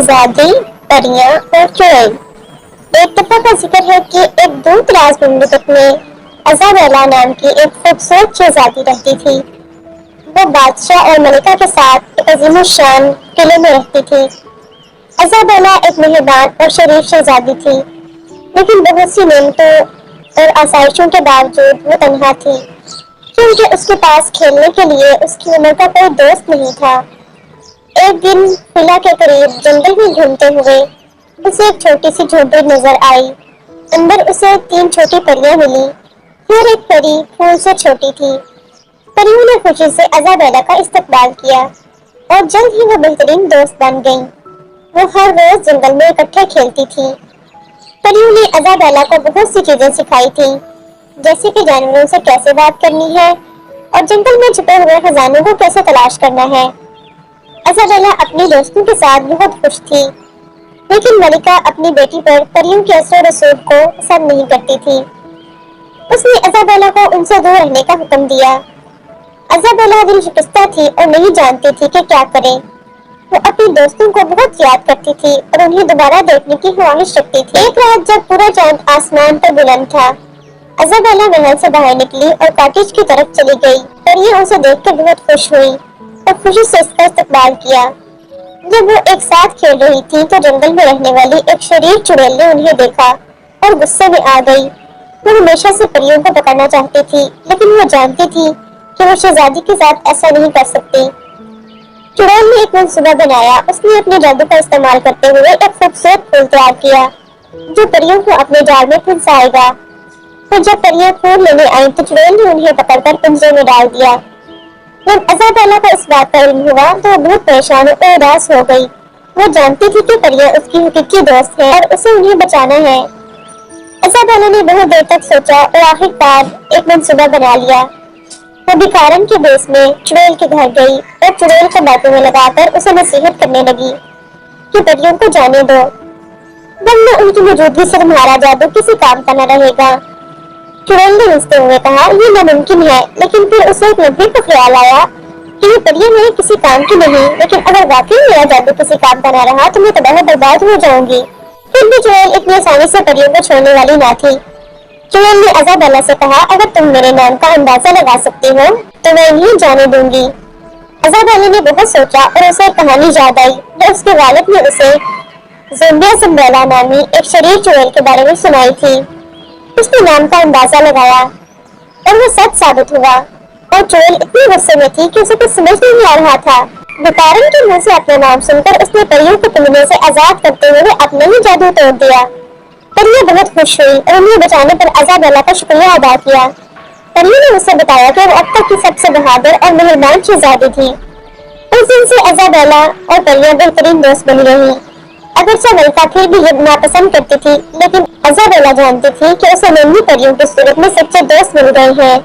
शहजादी, परियां और चुड़ैल। एक दफा का जिक्र है कि एक दूर दराज मुल्क में अज़ाबेला नाम की एक खूबसूरत शहजादी रहती थी। वो बादशाह और मलिका के साथ एक अजीम शान किले में रहती थी। अज़ाबेला एक मेहरबान और शरीफ शहजादी थी, लेकिन बहुत सी नेमतों और आसाइशों के बावजूद वो तन्हा थी, क्योंकि उसके पास खेलने के लिए उसकी उम्र का कोई दोस्त नहीं था। एक दिन किला के करीब जंगल में घूमते हुए उसे एक छोटी सी झोपड़ी नजर आई। अंदर उसे 3 छोटी परियां मिली। हर एक परी फूल से छोटी थी। परियों ने खुशी से अज़ाबेला का इस्तकबाल किया और जल्द ही वो बेहतरीन दोस्त बन गईं। वो हर रोज जंगल में इकट्ठे खेलती थी। परियों ने अज़ाबेला को बहुत सी चीजें सिखाई थी, जैसे कि जानवरों से कैसे बात करनी है और जंगल में छुपे हुए खजानों को कैसे तलाश करना है। अज़ाबेला अपनी दोस्तों के साथ बहुत खुश थी, लेकिन मलिका अपनी बेटी पर परियों के असर रसूख को पसंद नहीं करती थी। उसने अज़ाबेला को उनसे दूर रहने का हुक्म दिया। अज़ाबेला दिल शिकस्ता थी और नहीं जानती थी कि क्या करे। वो अपने दोस्तों को बहुत याद करती थी और उन्हें दोबारा देखने की ख्वाहिश रखती थी। एक रात जब पूरा चांद आसमान पर बुलंद था, अज़ाबेला महल से बाहर निकली और कॉटेज की तरफ चली गई। परियां उसे देखकर बहुत खुश हुई और खुशी से उसका इस्तकबाल किया। जब वो एक साथ खेल रही थी तो जंगल में रहने वाली एक शरीफ चुड़ैल ने उन्हें देखा और गुस्से में आ गई। वो हमेशा से परियों को पकड़ना चाहती थी, लेकिन वो जानती थी कि वो शहजादी के साथ ऐसा नहीं कर सकती। चुड़ैल ने एक मंसूबा बनाया। उसने अपने जादू का इस्तेमाल करते हुए एक खूबसूरत फूल तैयार किया जो परियों को अपने जाल में फंसाएगा। फिर जब परियां फूल लेने आई तो चुड़ैल ने उन्हें पकड़कर पिंजरे में डाल दिया। जब अज़ाबेला को इस बात का इल्म हुआ तो वो बहुत परेशान और उदास हो गई। वो जानती थी कि परियां उसकी हकीकी दोस्त है और उसे उन्हें बचाना है। अज़ाबेला ने बहुत देर तक सोचा और आखिरकार एक मंसूबा बना लिया। वो भिखारन के भेष में चुड़ैल के घर गई और चुड़ैल को बातों में लगाकर उसे नसीहत करने लगी कि परियों को जाने दो, वरना उनकी मौजूदगी से तुम्हारा जादू किसी काम का न रहेगा। चुड़ैल ने हंसते हुए कहा, ये नामुमकिन है, लेकिन फिर उसे एक लम्हे को ख्याल आया कि ये परियां मेरे किसी काम की नहीं, लेकिन अगर वाकई मेरा जादू किसी काम का न रहा तो मैं तबाह बर्बाद हो जाऊंगी। फिर भी चुड़ैल इतनी आसानी से परियों को छोड़ने वाली ना थी। चुड़ैल ने अज़ाबेला से कहा, अगर तुम मेरे नाम का अंदाजा लगा सकती हो तो मैं इन्हें जाने दूंगी। अज़ाबेला ने बहुत सोचा और उसे एक कहानी याद आई जो उसके वालिद ने उसे ज़ोंबिया सिंड्रेला नामी एक शरीफ चुड़ैल के बारे में सुनाई थी। उसने नाम का अंदाजा लगाया और वो सच साबित हुआ और चुड़ैल इतनी गुस्से में थी कि उसे कुछ समझ नहीं आ रहा था। भिखारन के मुंह से अपना नाम सुनकर उसने परियों को पिंजरे से आजाद करते हुए अपना ही जादू तोड़ दिया। परियां बहुत खुश हुई और उन्हें बचाने पर अज़ाबेला का शुक्रिया अदा किया। परियों ने उसे बताया कि वो अब तक की सबसे बहादुर और मेहरबान शहजादी थी। उस दिन से अज़ाबेला और परियां बेहतरीन दोस्त बनी रही। अगरचे मलिका फिर भी ये नापसंद करती थी, लेकिन अज़ाबेला जानती थी कि उसे नन्ही परियों की सूरत में सच्चे दोस्त मिल गए हैं।